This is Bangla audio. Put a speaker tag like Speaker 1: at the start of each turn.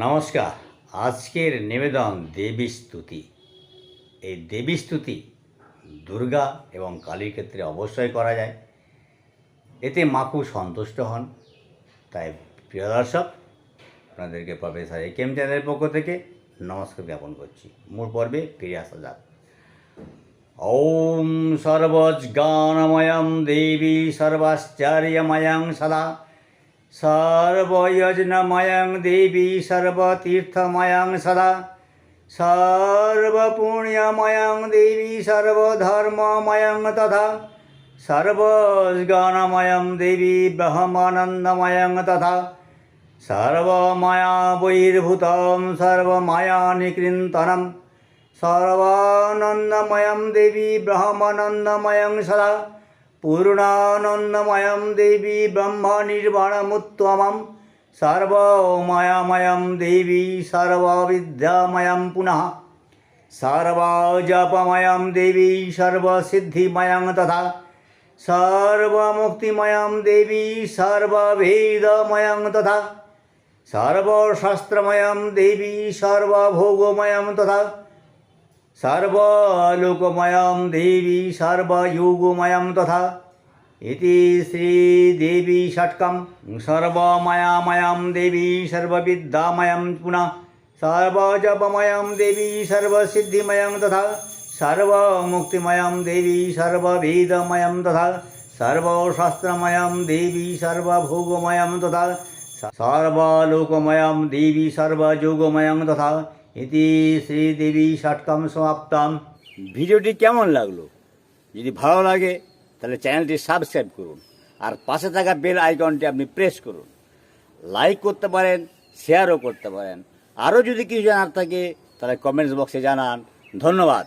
Speaker 1: নমস্কার। আজকের নিবেদন দেবী স্তুতি। এই দেবী স্তুতি দুর্গা এবং কালীর ক্ষেত্রে অবশ্যই করা যায়, এতে মা খুব সন্তুষ্ট হন। তাই প্রিয় দর্শক, আপনাদেরকে প্রফেসর একেএম চ্যানেলের পক্ষ থেকে নমস্কার জ্ঞাপন করছি। মূল পর্বে ফিরে আসা যাক। ওম সর্বজ্ঞানময়ং দেবী সর্বাশ্চর্যময়ং সদা সর্বযজ্ঞময়ং দেবী সর্বতীর্থময়ং সদা সর্বপুণ্যময়ং দেবী সর্বধর্মময়ং তথা সর্বজ্ঞানময়ং দেবী ব্রহ্মানন্দময়ং তথা সর্বমায়া বহির্ভূতং সর্বমায়া নিকৃন্তনম সর্বানন্দময়ং দেবী ব্রহ্মানন্দময়ং সদা পূর্ণানন্দময়ং দেবী ব্রহ্মনির্বাণমুত্তমং সর্বমায়াময়ং দেবী সর্ববিদ্যাময়ং পুনঃ সর্বজপময়ং দেবী সর্বসিদ্ধিময়ং তথা সর্বমুক্তিময়ং দেবী সর্বভেদময়ং তথা সর্বশাস্ত্রময়ং দেবী সর্বভোগময়ং তথা সর্বলোকময়ং দেবী সর্বযোগময়ং তথা ইতি শ্রীদেবী ষটকম সর্বমায়াময়ং দেবী সর্ববিদ্যাময়ং পুনঃ সর্বজপময়ং দেবী সর্বসিদ্ধিময়ং তথা সর্বমুক্তিময়ং দেবী সর্বভেদময়ং তথা সর্বশাস্ত্রময়ং দেবী সর্বভোগময়ং তথা সর্বলোকময়ং দেবী সর্বযোগময়ং তথা ইতি শ্রীদেবী ষটকম সমাপ্তম। ভিডিওটি কেমন লাগলো? যদি ভালো লাগে তাহলে চ্যানেলটি সাবস্ক্রাইব করুন আর পাশে থাকা বেল আইকনটি আপনি প্রেস করুন। লাইক করতে পারেন, শেয়ারও করতে পারেন। আরও যদি কিছু জানার থাকে তাহলে কমেন্টস বক্সে জানান। ধন্যবাদ।